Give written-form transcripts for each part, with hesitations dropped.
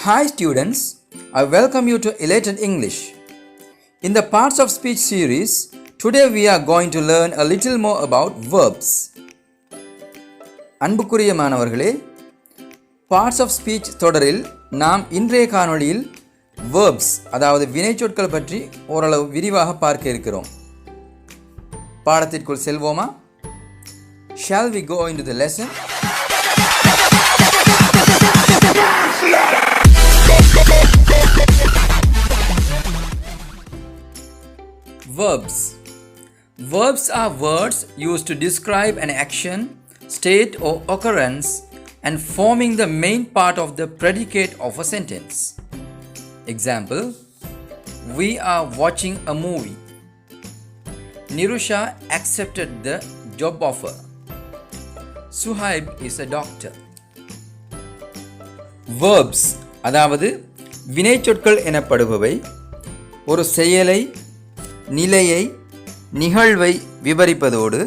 Hi students, I welcome you to Elated English. In the Parts of Speech series, today we are going to learn a little more about verbs. அன்புக்குரிய மாணவர்களே, Parts of Speech தொடரில் நாம் இன்றைய காணொளியில் verbs அதாவது வினைச்சொற்கள் பற்றி ஓரளவு விரிவாக பார்க்க இருக்கிறோம். பாடத்திற்குள் செல்வோமா? Shall we go into the lesson? Verbs. Verbs are words used to describe an action, state or occurrence and forming the main part of the predicate of a sentence. Example: we are watching a movie. Nirusha accepted the job offer. Suhaib is a doctor. Verbs அதாவது வினைச்சொற்கள் எனப்படுபவை ஒரு செயலை, நிலையை, நிகழ்வை விவரிப்பதோடு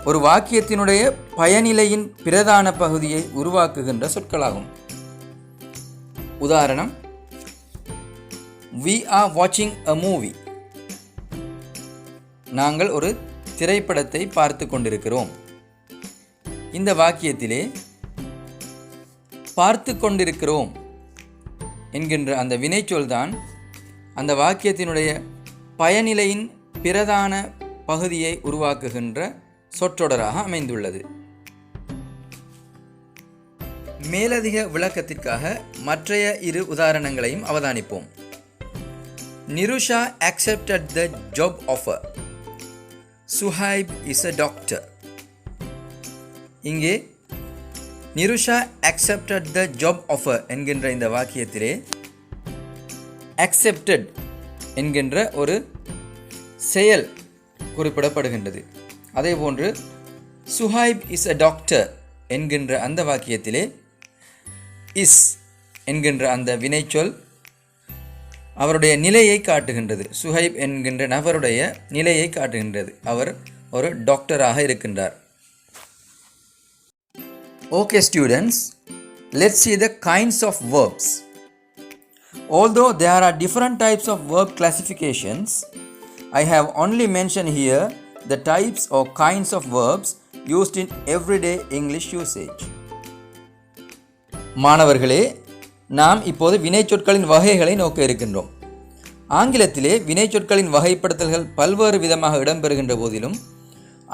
ஒரு வாக்கியத்தினுடைய பயனிலையின் பிரதான பகுதியை உருவாக்குகின்ற சொற்களாகும். உதாரணம்: We are watching a movie. நாங்கள் ஒரு திரைப்படத்தை பார்த்து கொண்டிருக்கிறோம். இந்த வாக்கியத்திலே பார்த்து கொண்டிருக்கிறோம் என்கின்ற அந்த வினைச்சொல்தான் அந்த வாக்கியத்தினுடைய பயனிலையின் பிரதான பகுதியை உருவாக்குகின்ற சொற்றொடராக அமைந்துள்ளது. மேலதிக விளக்கத்திற்காக மற்றைய இரு உதாரணங்களையும் அவதானிப்போம். Nirusha accepted the job offer. Suhaib is a doctor. இங்கே Nirusha accepted the job offer என்கின்ற இந்த வாக்கியத்திலே accepted என்கின்ற ஒரு செயல் குறிப்பிடப்படுகின்றது. அதேபோன்று சுஹைப் இஸ் a doctor என்கின்ற அந்த வாக்கியத்திலே இஸ் என்கின்ற அந்த வினைச்சொல் அவருடைய நிலையை காட்டுகின்றது. சுஹைப் என்கின்ற நபருடைய நிலையை காட்டுகின்றது. அவர் ஒரு டாக்டராக இருக்கின்றார். Okay students, let's see the kinds of verbs. Although there are different types of verb classifications, I have only mentioned here the types or kinds of verbs used in everyday English usage. மாணவர்களே, நாம் இப்போது வினைச்சொற்களின் வகைகளை நோக்க இருக்கின்றோம். ஆங்கிலத்திலே வினைச்சொற்களின் வகைப்படுத்தல்கள் பல்வேறு விதமாக இடம்பெறுகின்ற போதிலும்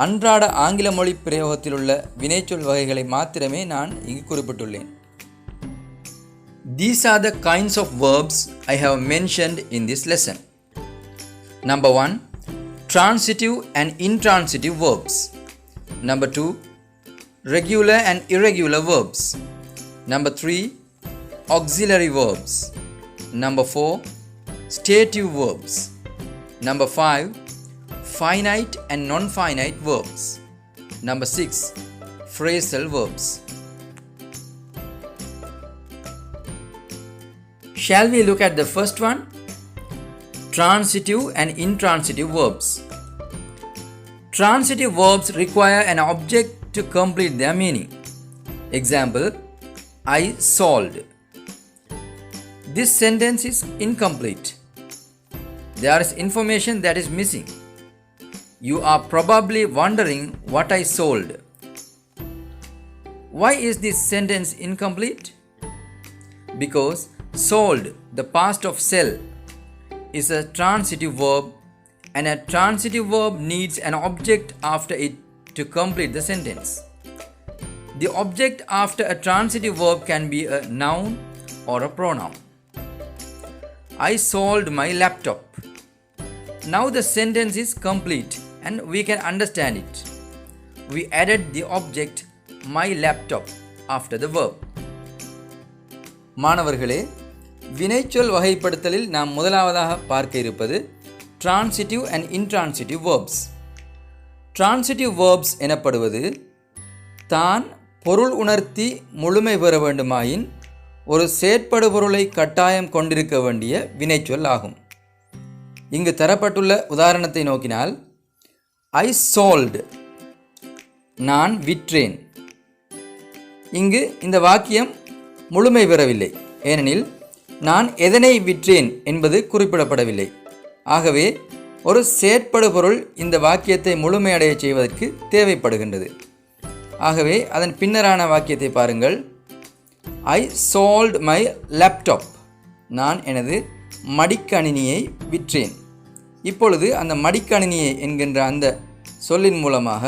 அன்றாட ஆங்கில மொழி பிரயோகத்தில் உள்ள வினைச்சொல் வகைகளை மாத்திரமே நான் இங்கு குறிப்பிட்டுள்ளேன். These are the kinds of verbs I have mentioned in this lesson. Number 1, transitive and intransitive verbs. Number 2, regular and irregular verbs. Number 3, auxiliary verbs. Number 4, stative verbs. Number 5, finite and non-finite verbs. Number 6, phrasal verbs. Shall we look at the first one? Transitive and intransitive verbs. Transitive verbs require an object to complete their meaning. Example: I solved. This sentence is incomplete. There is information that is missing. You are probably wondering what I sold. Why is this sentence incomplete? Because sold, the past of sell, is a transitive verb, and a transitive verb needs an object after it to complete the sentence. The object after a transitive verb can be a noun or a pronoun. I sold my laptop. Now the sentence is complete and we can understand it. We added the object my laptop after the verb. மாணவர்களே, வினைச்சொல் வகைப்படுத்தலில் நாம் முதலாவதாக பார்க்க இருப்பது transitive and intransitive verbs. Transitive verbs எனப்படுவது தான் பொருள் உணர்த்தி முழுமை பெற வேண்டுமாயின் ஒரு செயற்படுபொருளை கட்டாயம் கொண்டிருக்க வேண்டிய வினைச்சொல் ஆகும். இங்கு தரப்பட்டுள்ள உதாரணத்தை நோக்கினால் I sold, நான் விற்றேன். இங்கு இந்த வாக்கியம் முழுமை பெறவில்லை. ஏனெனில் நான் எதனை விற்றேன் என்பது குறிப்பிடப்படவில்லை. ஆகவே ஒரு செயற்படுபொருள் இந்த வாக்கியத்தை முழுமையடைய செய்வதற்கு தேவைப்படுகின்றது. ஆகவே அதன் பின்னரான வாக்கியத்தை பாருங்கள். I sold my laptop. நான் எனது மடிக்கணினியை விற்றேன். இப்பொழுது அந்த மடிக்கணினியை என்கின்ற அந்த சொல்லின் மூலமாக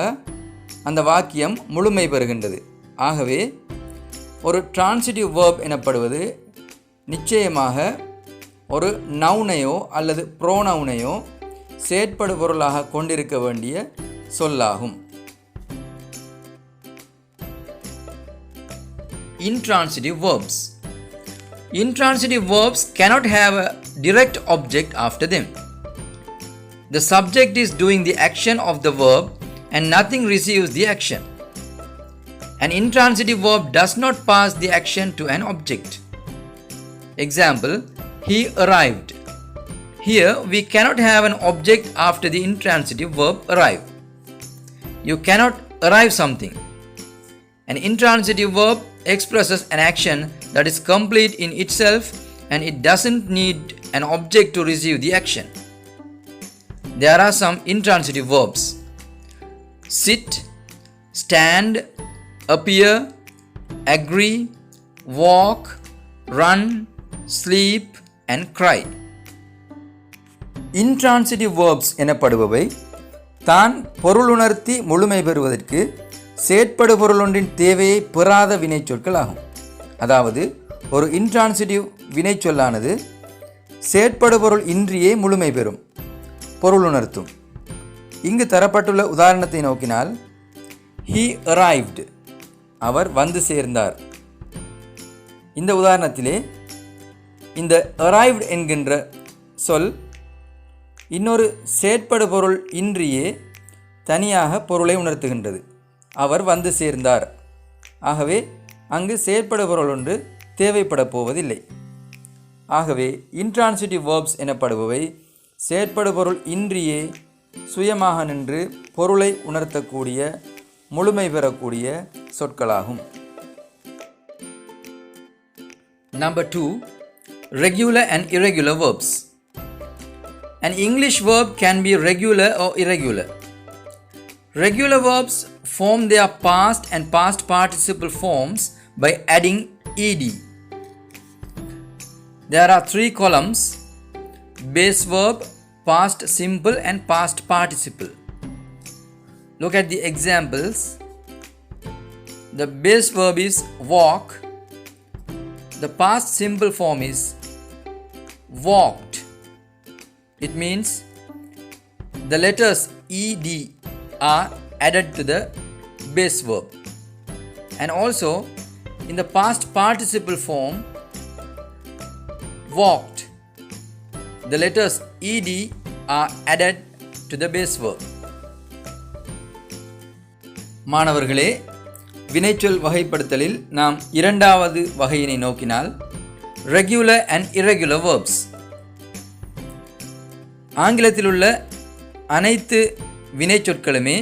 அந்த வாக்கியம் முழுமை பெறுகின்றது. ஆகவே ஒரு டிரான்சிட்டிவ் வேர்ப் எனப்படுவது நிச்சயமாக ஒரு நவுனையோ அல்லது ப்ரோனவுனையோ செயற்படு பொருளாக கொண்டிருக்க வேண்டிய சொல்லாகும். Intransitive verbs. Intransitive verbs cannot have a direct object after them. The subject is doing the action of the verb and nothing receives the action. An intransitive verb does not pass the action to an object. Example, he arrived. Here we cannot have an object after the intransitive verb arrive. You cannot arrive something. An intransitive verb expresses an action that is complete in itself and it doesn't need an object to receive the action. There are some intransitive verbs: sit, stand, appear, agree, walk, run, sleep and cry. Intransitive verbs எனப்படுபவை தான் பொருளுணர்த்தி முழுமை பெறுவதற்கு செயற்படு பொருள் ஒன்றின் தேவையை பெறாத வினைச்சொற்கள் ஆகும். அதாவது ஒரு இன்ட்ரான்சிட்டிவ் வினைச்சொல்லானது செயற்படு பொருள் இன்றியே முழுமை பெறும், பொருளுணர்த்தும். இங்கு தரப்பட்டுள்ள உதாரணத்தை நோக்கினால், he arrived, அவர் வந்து சேர்ந்தார். இந்த உதாரணத்திலே இந்த arrived என்கின்ற சொல் இன்னொரு செயற்படு பொருள் இன்றியே தனியாக பொருளை உணர்த்துகின்றது. அவர் வந்து சேர்ந்தார். ஆகவே அங்கு செயற்படு பொருள் ஒன்று தேவைப்பட போவதில்லை. ஆகவே இன்ட்ரான்சிட்டிவ் வேர்ப்ஸ் எனப்படுபவை செயற்படு பொருள் இன்றியே சுயமாக நின்று பொருளை உணர்த்தக்கூடிய முழுமை பெறக்கூடிய சொற்களாகும். Number 2, regular and irregular verbs. An English verb can be regular or irregular. Regular verbs form their past and past participle forms by adding ed. There are 3 columns: base verb, past simple and past participle. Look at the examples. The base verb is walk. The past simple form is walked. It means the letters ed are added to the base verb. And also in the past participle form, walked, the letters ed are added to the base verb. மாணவர்களே, வினைச்சொல் வகைப்படுத்தலில் நாம் இரண்டாவது வகையினை நோக்கினால் regular and irregular verbs. ஆங்கிலத்தில் உள்ள அனைத்து வினைச்சொற்களுமே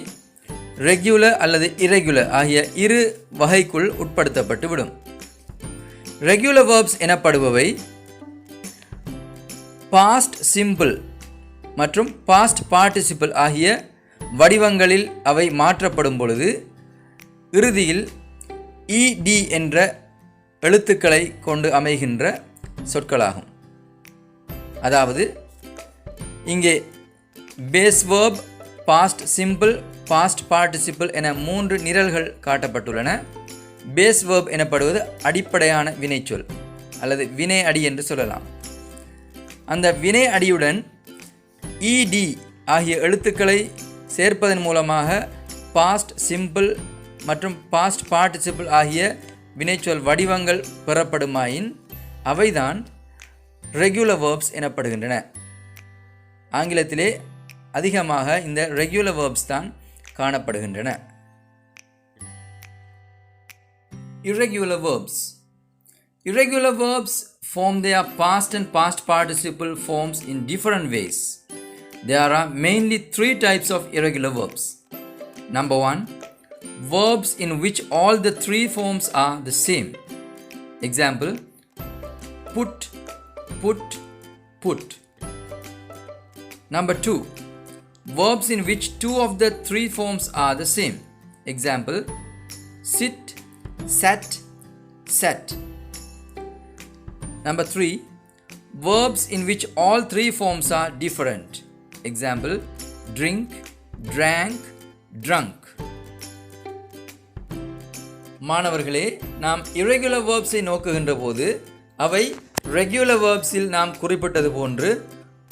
regular அல்லது irregular ஆகிய இரு வகைக்குள் உட்படுத்தப்பட்டு விடும். ரெகுலர் verbs எனப்படுபவை பாஸ்ட் சிம்பிள் மற்றும் பாஸ்ட் பார்ட்டிசிபிள் ஆகிய வடிவங்களில் அவை மாற்றப்படும் பொழுது இறுதியில் ed என்ற எழுத்துக்களை கொண்டு அமைகின்ற சொற்களாகும். அதாவது இங்கே base verb, past simple, past participle என 3 நிரல்கள் காட்டப்பட்டுள்ளன. பேஸ் வேர்ப் எனப்படுவது அடிப்படையான வினைச்சொல் அல்லது வினை அடி என்று சொல்லலாம். அந்த வினை அடியுடன் ed ஆகிய எழுத்துக்களை சேர்ப்பதன் மூலமாக பாஸ்ட் சிம்பிள் மற்றும் பாஸ்ட் பார்ட்டிசிபிள் ஆகிய வினைச்சொல் வடிவங்கள் பெறப்படுமாயின் அவைதான் ரெகுலர் வேர்ப்ஸ் எனப்படுகின்றன. ஆங்கிலத்திலே அதிகமாக இந்த ரெகுலர் வேர்ப்ஸ் தான் காணப்படுகின்றன. Irregular verbs. Irregular verbs form their past and past participle forms in different ways. There are mainly 3 types of irregular verbs. Number 1, verbs in which all the 3 forms are the same. Example, put, put, put. Number 2. Verbs in which two of the three forms are the same. Example, sit, sat, sat. Number 3. Verbs in which all three forms are different. Example, drink, drank, drunk. மாணவர்களே, நாம் irregular verbs-ஐ நோக்குகின்ற போது அவை regular verbs-இல் நாம் குறிப்பிட்டது போன்று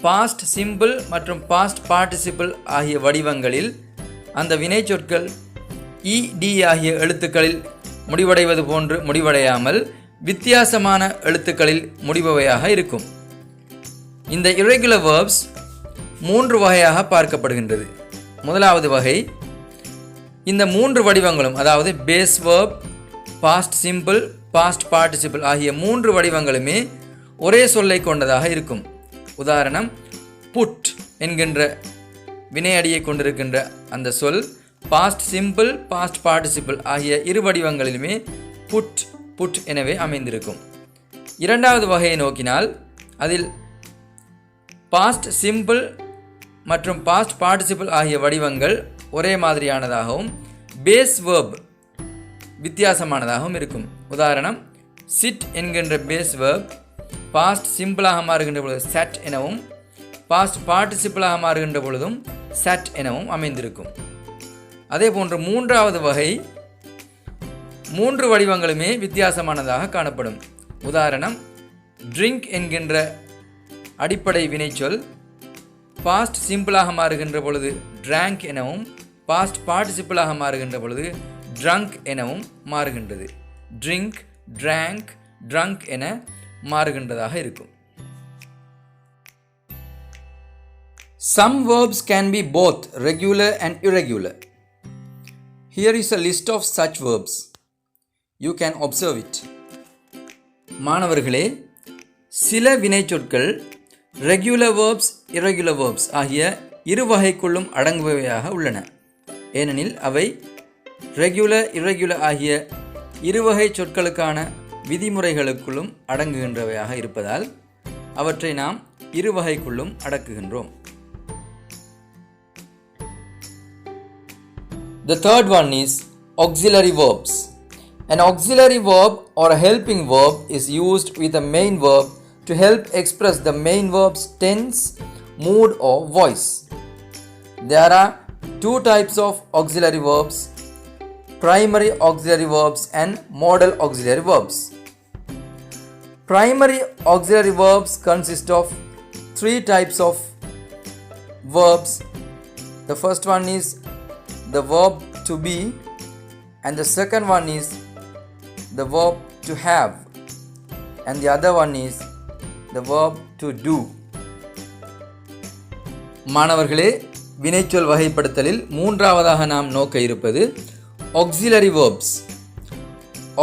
past simple மற்றும் past participle ஆகிய வடிவங்களில் அந்த வினைச்சொற்கள் ed ஆகிய எழுத்துக்களில் முடிவடைவது போன்று முடிவடையாமல் வித்தியாசமான எழுத்துக்களில் முடிபவையாக இருக்கும். இந்த irregular verbs 3 வகையாக பார்க்கப்படுகின்றது. முதலாவது வகை, இந்த 3 வடிவங்களும், அதாவது base verb, past simple, past participle ஆகிய 3 வடிவங்களுமே ஒரே சொல்லை கொண்டதாக இருக்கும். உதாரணம், put என்கின்ற வினையடியை கொண்டிருக்கின்ற அந்த சொல் past simple, past participle ஆகிய இரு வடிவங்களிலுமே put, put எனவே அமைந்திருக்கும். இரண்டாவது வகையை நோக்கினால் அதில் past simple மற்றும் past participle ஆகிய வடிவங்கள் ஒரே மாதிரியானதாகவும் பேஸ் verb வித்தியாசமானதாகவும் இருக்கும். உதாரணம், sit என்கின்ற பேஸ் verb past சிம்பிளாக மாறுகின்ற பொழுது sat எனவும் past பார்ட்டிசிபிளாக மாறுகின்ற பொழுதும் sat எனவும் அமைந்திருக்கும். அதே போன்று மூன்றாவது வகை, 3 வடிவங்களுமே வித்தியாசமானதாக காணப்படும். உதாரணம், drink என்கின்ற அடிப்படை வினைச்சொல் பாஸ்ட் சிம்பிளாக மாறுகின்ற பொழுது drank எனவும் பாஸ்ட் பார்ட்டிசிபிளாக மாறுகின்ற பொழுது drunk எனவும் மாறுகின்றது. drink, drank, drunk என மாறுகின்றதாக இருக்கும். Some verbs can be both regular and irregular. Here is a list of such verbs. You can observe it. மாணவர்களே, சில வினைச்சொற்கள் regular verbs, irregular verbs ஆகிய இரு வகைக்குள்ளும் அடங்குபவையாக உள்ளன. ஏனெனில் அவை regular, irregular ஆகிய இருவகை சொற்களுக்கான விதிமுறைகளுக்குள்ளும் அடங்குகின்றவையாக இருப்பதால் அவற்றை நாம் இரு வகைக்குள்ளும் அடக்குகின்றோம். The third one is auxiliary verbs. An auxiliary verb or a helping verb is used with a main verb to help express the main verb's tense, mood or voice. There are two types of auxiliary verbs: primary auxiliary verbs and modal auxiliary verbs. Primary auxiliary verbs consist of 3 types of verbs. The first one is the verb to be, and the second one is the verb to have, and the other one is the verb to do. மாணவர்களே, வினைச்சொல் வகைப்படுத்தலில் மூன்றாவதாக நாம் நோக்க இருப்பது auxiliary verbs.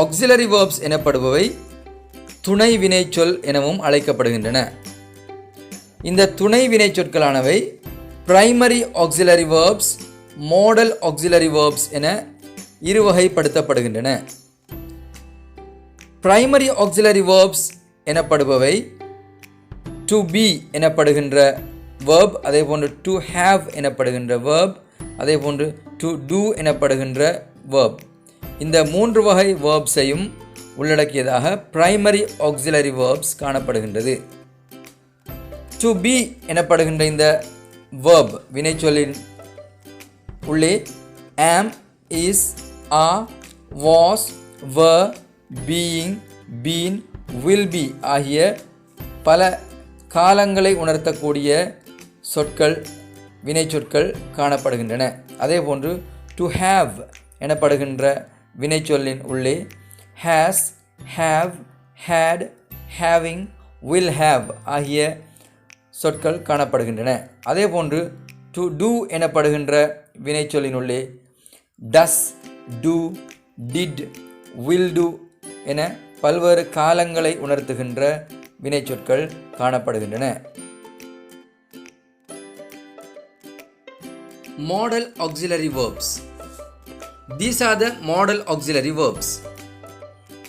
auxiliary verbs எனப்படுபவை துணை வினைச்சொல் எனவும் அழைக்கப்படுகின்றன. இந்த துணை வினைச்சொற்களானவை primary auxiliary verbs, modal auxiliary verbs என இருவகைப்படுத்தப்படுகின்றன. primary auxiliary verbs எனப்படுபவை to be எனப்படுகின்ற verb, அதேபோன்று to have எனப்படுகின்ற verb, அதேபோன்று to do எனப்படுகின்ற verb. இந்த 3 வகை verbs-ஐயும் உள்ளடக்கியதாக primary auxiliary verbs காணப்படுகின்றது. to be எனப்படுகின்ற இந்த verb வினைச்சொல்லின் உள்ளே am, is, are, was, were, being, been, will be ஆகிய பல காலங்களை உணர்த்தக்கூடிய சொற்கள், வினைச்சொற்கள் காணப்படுகின்றன. அதேபோன்று to have எனப்படுகின்ற வினைச்சொல்லின் உள்ளே has, have, had, having, will have ஆகிய சொற்கள் காணப்படுகின்றன. அதேபோன்று to do எனப்படுகின்ற வினைச்சொல்லின் உள்ளே does, do, did, will do என பல்வேறு காலங்களை உணர்த்துகின்ற வினைச்சொற்கள் காணப்படுகின்றன. Modal auxiliary verbs. These are the modal auxiliary verbs: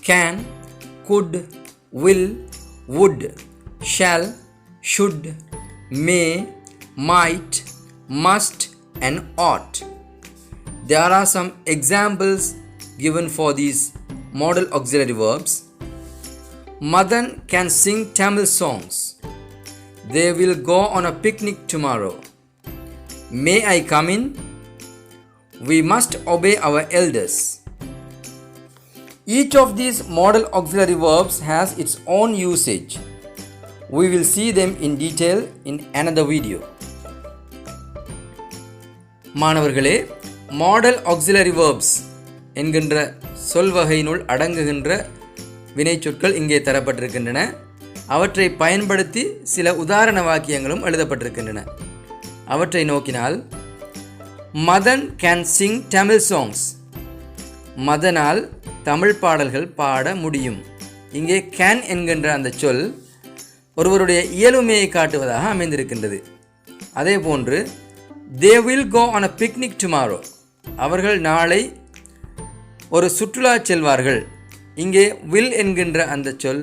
can, could, will, would, shall, should, may, might, must, and ought. There are some examples given for these modal auxiliary verbs. Madan can sing Tamil songs. They will go on a picnic tomorrow. May I come in? We must obey our elders. Each of these modal auxiliary verbs has its own usage. We will see them in detail in another video. மாணவர்களே, model auxiliary verbs என்கின்ற சொல்வகையினுள் அடங்குகின்ற வினைச்சொற்கள் இங்கே தரப்பட்டிருக்கின்றன. அவற்றை பயன்படுத்தி சில உதாரண வாக்கியங்களும் எழுதப்பட்டிருக்கின்றன. அவற்றை நோக்கினால், Madan can sing Tamil songs. மதனால் தமிழ் பாடல்கள் பாட முடியும். இங்கே கேன் என்கின்ற அந்த சொல் ஒருவருடைய இயலுமையை காட்டுவதாக அமைந்திருக்கின்றது. அதே போன்று they will go on a picnic tomorrow. அவர்கள் நாளை ஒரு சுற்றுலா செல்வார்கள். இங்கே will என்கின்ற அந்த சொல்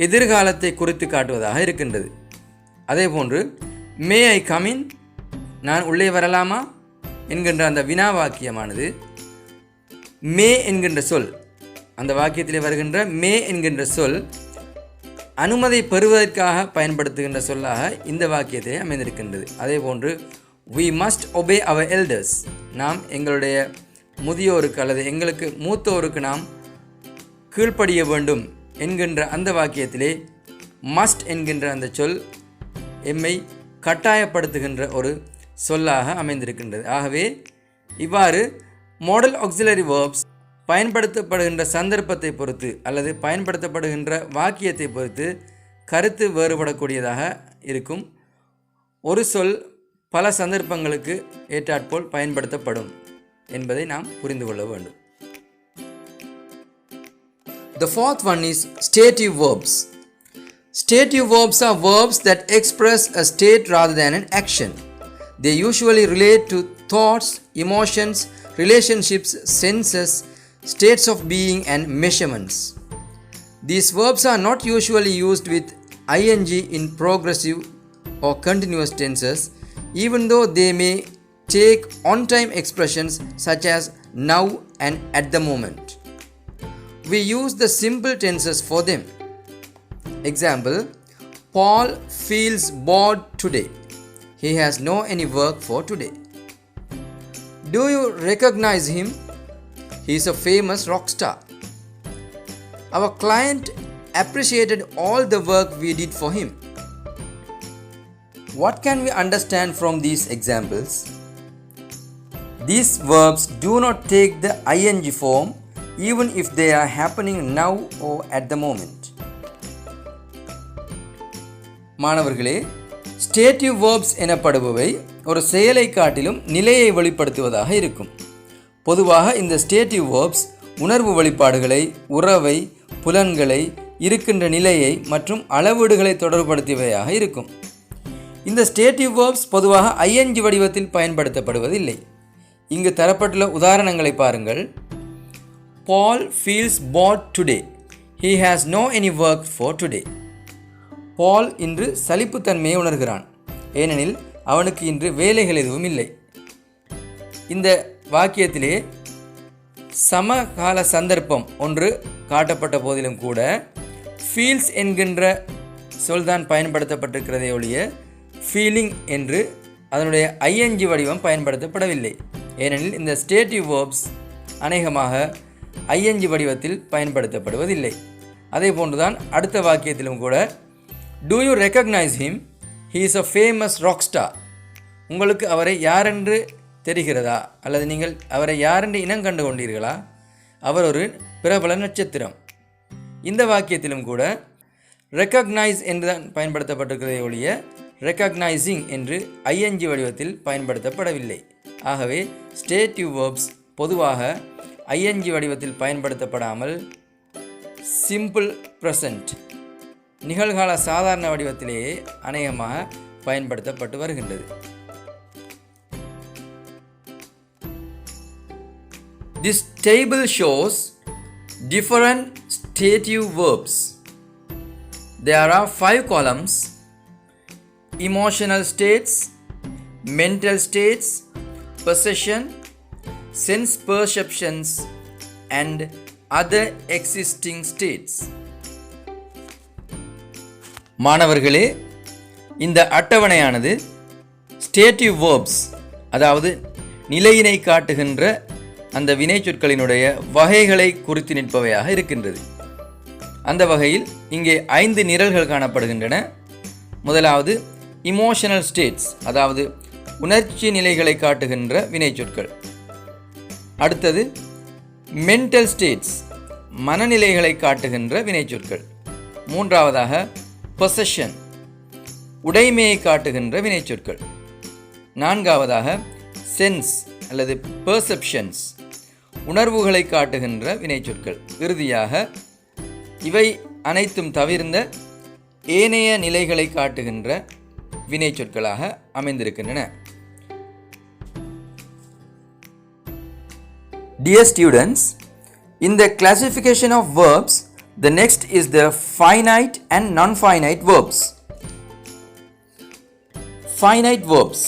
எதிர்காலத்தை குறித்து காட்டுவதாக இருக்கின்றது. அதே போன்று may I come in, நான் உள்ளே வரலாமா என்கின்ற அந்த வினா வாக்கியமானது மே என்கின்ற சொல், அந்த வாக்கியத்திலே வருகின்ற மே என்கின்ற சொல் அனுமதி பெறுவதற்காக பயன்படுத்துகின்ற சொல்லாக இந்த வாக்கியத்திலே அமைந்திருக்கின்றது. அதே போன்று we must obey our elders, நாம் எங்களுடைய முதியோருக்கு அல்லது எங்களுக்கு மூத்தோருக்கு நாம் கீழ்ப்படிய வேண்டும் என்கின்ற அந்த வாக்கியத்திலே must என்கின்ற அந்த சொல் எம்மை கட்டாயப்படுத்துகின்ற ஒரு சொல்லாக அமைந்திருக்கின்றது. ஆகவே இவ்வாறு மாடல் ஆக்சிலரி வேர்ப்ஸ் பயன்படுத்தப்படுகின்ற சந்தர்ப்பத்தை பொறுத்து அல்லது பயன்படுத்தப்படுகின்ற வாக்கியத்தை பொறுத்து கருத்து வேறுபடக்கூடியதாக இருக்கும். ஒரு சொல் பல சந்தர்ப்பங்களுக்கு ஏற்றாற்போல் பயன்படுத்தப்படும் என்பதை நாம் புரிந்து கொள்ள வேண்டும். The fourth one is stative verbs. Stative verbs are verbs that express a state rather than an action. They usually relate to thoughts, emotions, relationships, senses, states of being, and measurements. These verbs are not usually used with ing in progressive or continuous tenses, even though they may take on-time expressions such as now and at the moment. We use the simple tenses for them. Example, Paul feels bored today. He has no any work for today. Do you recognize him? He is a famous rock star. Our client appreciated all the work we did for him. What can we understand from these examples? These verbs do not take the ing form even if they are happening now or at the moment. மாணவர்களே, ஸ்டேட்டிவ் verbs எனப்படுபவை ஒரு செயலை காட்டிலும் நிலையை வெளிப்படுத்துவதாக இருக்கும். பொதுவாக இந்த ஸ்டேட்டிவ் verbs உணர்வு வெளிப்பாடுகளை, உறவை, புலன்களை, இருக்கின்ற நிலையை மற்றும் அளவீடுகளை தொடர்படுத்தியவையாக இருக்கும். இந்த ஸ்டேட்டிவ் வேர்ப்ஸ் பொதுவாக ing வடிவத்தில் பயன்படுத்தப்படுவதில்லை. இங்கு தரப்பட்டுள்ள உதாரணங்களை பாருங்கள். Paul feels bored today. He has no any work for today. பால் இன்று சலிப்புத்தன்மையை உணர்கிறான், ஏனெனில் அவனுக்கு இன்று வேலைகள் எதுவும் இல்லை. இந்த வாக்கியத்திலே சமகால சந்தர்ப்பம் ஒன்று காட்டப்பட்ட போதிலும் கூட ஃபீல்ஸ் என்கின்ற சொல்தான் பயன்படுத்தப்பட்டிருக்கிறதே ஒழிய ஃபீலிங் என்று அதனுடைய ing வடிவம் பயன்படுத்தப்படவில்லை. ஏனெனில் இந்த ஸ்டேட்டிவ் வேர்ப்ஸ் அநேகமாக ing வடிவத்தில் பயன்படுத்தப்படுவதில்லை. அதே போன்றுதான் அடுத்த வாக்கியத்திலும் கூட Do you recognize him? He is a famous rock star. உங்களுக்கு அவரை யாரென்று தெரிகிறதா அல்லது நீங்கள் அவரை யாரென்று இனம் கண்டு கொண்டீர்களா? அவர் ஒரு பிரபல நட்சத்திரம். இந்த வாக்கியத்திலும் கூட recognize என்று தான் பயன்படுத்தப்பட்டிருக்கிறதை ஒழிய recognizing என்று ing வடிவத்தில் பயன்படுத்தப்படவில்லை. ஆகவே ஸ்டேட்டிவ் வேர்ப்ஸ் பொதுவாக ing வடிவத்தில் பயன்படுத்தப்படாமல் சிம்பிள் ப்ரெசன்ட் நிகழ்கால சாதாரண வடிவத்திலேயே அநேகமாக பயன்படுத்தப்பட்டு வருகின்றது. This table shows different stative verbs. There are 5 columns: emotional states, mental states, possession, sense perceptions, and other existing states. மாணவர்களே, இந்த அட்டவணையானது ஸ்டேட்டிவ் வேர்ப்ஸ், அதாவது நிலையினை காட்டுகின்ற அந்த வினைச்சொற்களினுடைய வகைகளை குறித்து நிற்பவையாக இருக்கின்றது. அந்த வகையில் இங்கே 5 நிரல்கள் காணப்படுகின்றன. முதலாவது இமோஷனல் ஸ்டேட்ஸ், அதாவது உணர்ச்சி நிலைகளை காட்டுகின்ற வினைச்சொற்கள். அடுத்தது மென்டல் ஸ்டேட்ஸ், மனநிலைகளை காட்டுகின்ற வினைச்சொற்கள். மூன்றாவதாக பொசஷன், உடைமையை காட்டுகின்ற வினைச்சொற்கள். நான்காவதாக சென்ஸ் அல்லது பெர்செப்ஷன்ஸ், உணர்வுகளை காட்டுகின்ற வினைச்சொற்கள். இறுதியாக இவை அனைத்தும் தவிர்ந்த ஏனைய நிலைகளை காட்டுகின்ற வினைச்சொற்களாக அமைந்திருக்கின்றன. Dear students, in the classification of verbs, the next is the finite and non-finite verbs. Finite verbs: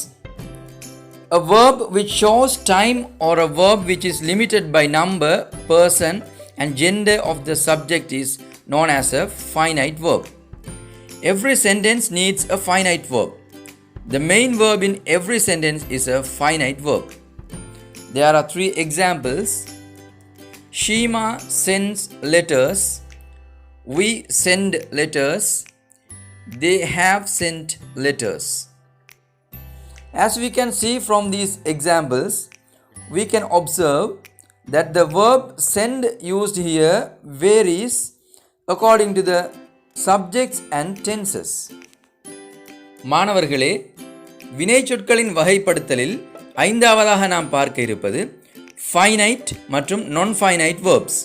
a verb which shows time or a verb which is limited by number, person, and gender of the subject is known as a finite verb. Every sentence needs a finite verb. The main verb in every sentence is a finite verb. There are 3 examples. Shima sends letters. We send letters. They have sent letters. As we can see from these examples, we can observe that the verb send used here varies according to the subjects and tenses. மாணவர்களே, வினைச்சொற்களின் வகைப்படுத்தலில் 5ஆவதாக நாம் பார்க்க இருப்பது finite மற்றும் நான் finite verbs.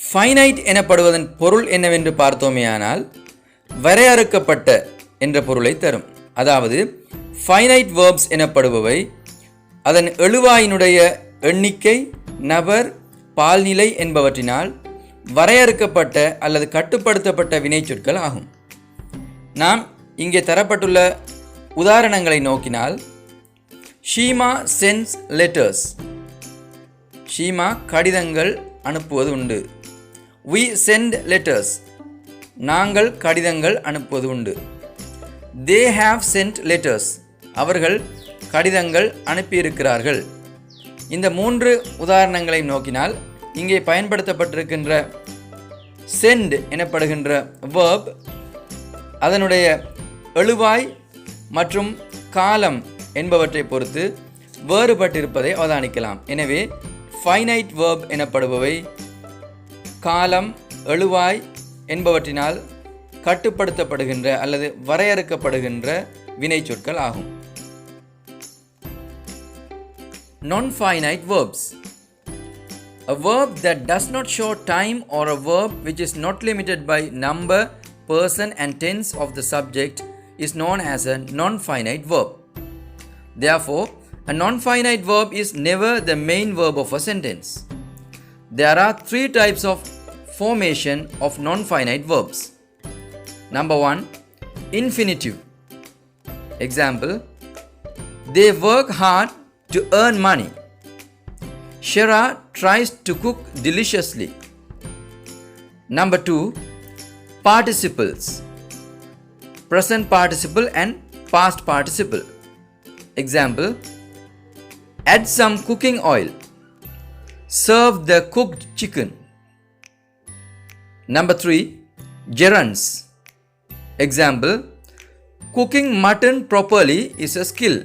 Finite எனப்படுவதன் பொருள் என்னவென்று பார்த்தோமேயானால் வரையறுக்கப்பட்ட என்ற பொருளை தரும். அதாவது ஃபைனைட் வேர்ப்ஸ் எனப்படுபவை அதன் எழுவாயினுடைய எண்ணிக்கை, நபர், பால்நிலை என்பவற்றினால் வரையறுக்கப்பட்ட அல்லது கட்டுப்படுத்தப்பட்ட வினைச்சொற்கள் ஆகும். நாம் இங்கே தரப்பட்டுள்ள உதாரணங்களை நோக்கினால், ஷீமா சென்ஸ் லெட்டர்ஸ், ஷீமா கடிதங்கள் அனுப்புவது உண்டு. We send letters, நாங்கள் கடிதங்கள் அனுப்புவது உண்டு. They have sent letters, அவர்கள் கடிதங்கள் அனுப்பியிருக்கிறார்கள். இந்த 3 உதாரணங்களை நோக்கினால் இங்கே பயன்படுத்தப்பட்டிருக்கின்ற சென்ட் எனப்படுகின்ற verb அதனுடைய எழுவாய் மற்றும் காலம் என்பவற்றை பொறுத்து வேறுபட்டிருப்பதை அவதானிக்கலாம். எனவே ஃபைனைட் verb எனப்படுபவை காலம், எழுவாய் என்பவற்றினால் கட்டுப்படுத்தப்படுகின்ற அல்லது வரையறுக்கப்படுகின்ற வினைச்சொற்கள் ஆகும். Non-finite verbs: a verb that does not show time or a verb which is not limited by number, person and tense of the subject is known as a non-finite verb. Therefore, a non-finite verb is never the main verb of a sentence. There are 3 types of formation of non-finite verbs. Number 1, infinitive. Example: they work hard to earn money. Shara tries to cook deliciously. Number 2, participles. Present participle and past participle. Example: add some cooking oil. Serve the cooked chicken. Number 3, gerunds. Example: cooking mutton properly is a skill.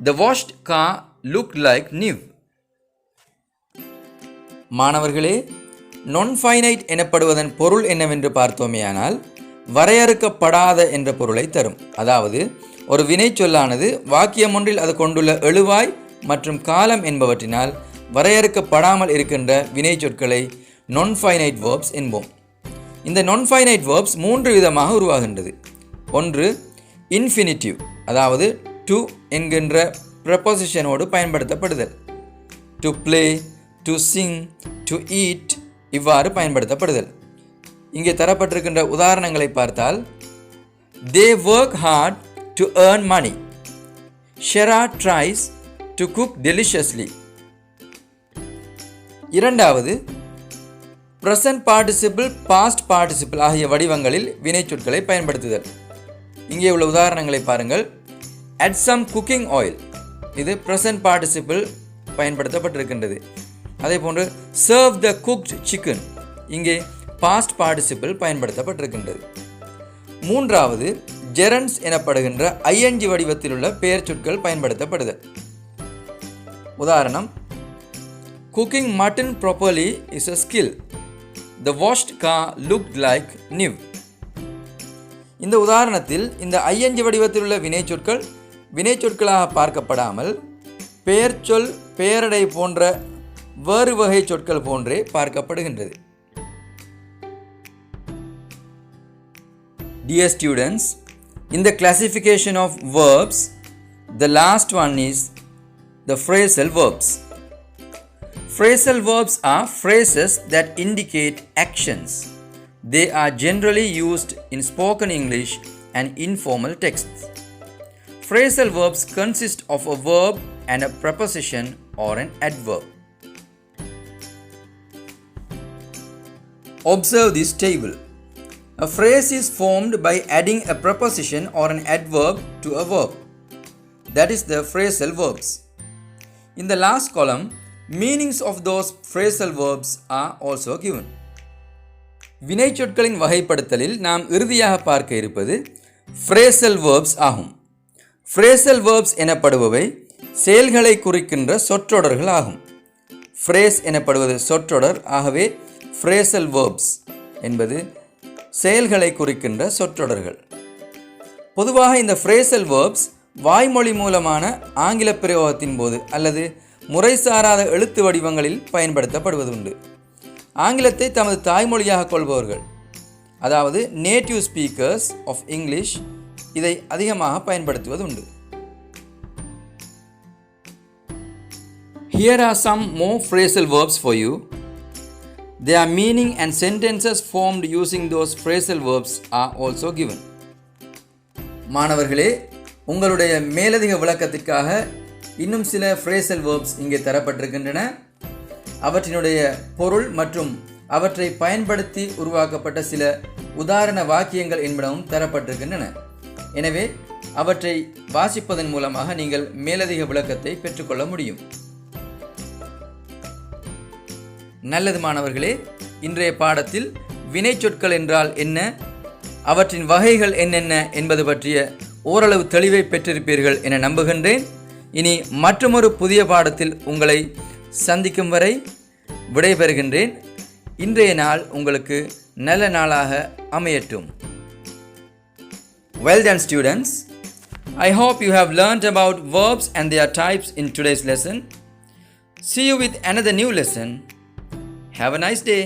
The washed car looked like new. மாணவர்களே, non-finite எனப்படுவதன் பொருள் என்னவென்று பார்த்தோமேயானால் வரையறுக்கப்படாத என்ற பொருளை தரும். அதாவது ஒரு வினைச்சொல்லானது வாக்கியம் ஒன்றில் அது கொண்டுள்ள எழுவாய் மற்றும் காலம் என்பவற்றினால் வரையறுக்கப்படாமல் இருக்கின்ற வினைச்சொற்களை non-finite verbs என்போம். இந்த non-finite verbs 3 விதமாக உருவாகின்றது. ஒன்று infinitive, அதாவது to என்கின்ற prepositionோடு பயன்படுத்தப்படுதல். to play, to sing, to eat இவ்வாறு பயன்படுத்தப்படுதல். இங்கே தரப்பட்டிருக்கின்ற உதாரணங்களை பார்த்தால், they work hard to earn money. Shara tries to cook deliciously. இரண்டாவது, present participle, past participle ஆகிய வடிவங்களில் வினைச்சொற்களை பயன்படுத்துதல். இங்கே உள்ள உதாரணங்களை பாருங்கள். add some cooking oil, இது present participle பயன்படுத்தப்பட்டிருக்கின்றது. அதே போன்று serve the cooked chicken, இங்கே past participle பயன்படுத்தப்பட்டிருக்கின்றது. மூன்றாவது, gerunds எனப்படுகின்ற ing வடிவத்தில் உள்ள பெயர் சொற்கள் பயன்படுத்தப்படுதல். உதாரணம், cooking mutton properly is a skill. The washed car looked like new. இந்த உதாரணத்தில் இந்த ing வடிவத்தில் உள்ள வினைச்சொற்களாக பார்க்கப்படாமல் பெயர் சொல், பெயரடை போன்ற வேறு வகை சொற்கள் போன்றே பார்க்கப்படுகின்றது. Dear students, in the classification of verbs, the last one is the phrasal verbs. Phrasal verbs are phrases that indicate actions. They are generally used in spoken English and informal texts. Phrasal verbs consist of a verb and a preposition or an adverb. Observe this table. A phrase is formed by adding a preposition or an adverb to a verb. That is the phrasal verbs. In the last column, meanings of those phrasal verbs are also given. வினைச்சொற்களின் வகைப்படுத்தலில் நாம் இறுதியாக பார்க்க இருப்பது phrasal verbs ஆகும். phrasal verbs எனப்படுபவை செயல்களை குறிக்கின்ற சொற்றொடர்கள் ஆகும். phrase எனப்படுவது சொற்றொடர், ஆகவே phrasal verbs என்பது செயல்களை குறிக்கின்ற சொற்றொடர்கள். பொதுவாக இந்த phrasal verbs வாய்மொழி மூலமான ஆங்கில பிரயோகத்தின் போது அல்லது முறைசாராத எழுத்து வடிவங்களில் பயன்படுத்தப்படுவதுண்டு. ஆங்கிலத்தை தமது தாய்மொழியாக கொள்பவர்கள், அதாவது நேட்டிவ் ஸ்பீக்கர்ஸ் ஆஃப் இங்கிலீஷ், இதை அதிகமாக பயன்படுத்துவதுண்டு. Here are some more phrasal verbs for you. Their meaning and sentences formed using those phrasal verbs are also given. மாணவர்களே, உங்களுடைய மேலதிக விளக்கத்திற்காக இன்னும் சில phrasal verbs இங்கே தரப்பட்டிருக்கின்றன. அவற்றினுடைய பொருள் மற்றும் அவற்றை பயன்படுத்தி உருவாக்கப்பட்ட சில உதாரண வாக்கியங்கள் என்பனவும் தரப்பட்டிருக்கின்றன. எனவே அவற்றை வாசிப்பதன் மூலமாக நீங்கள் மேலதிக விளக்கத்தை பெற்றுக்கொள்ள முடியும். நல்லது மாணவர்களே, இன்றைய பாடத்தில் வினைச்சொற்கள் என்றால் என்ன, அவற்றின் வகைகள் என்னென்ன என்பது பற்றிய ஓரளவு தெளிவை பெற்றிருப்பீர்கள் என நம்புகின்றேன். இனி மற்றொரு புதிய பாடத்தில் உங்களை சந்திக்கும் வரை விடைபெறுகின்றேன். இன்றைய நாள் உங்களுக்கு நல்ல நாளாக அமையட்டும். Well done students. I hope you have learnt about verbs and their types in today's lesson. See you with another new lesson. Have a nice day.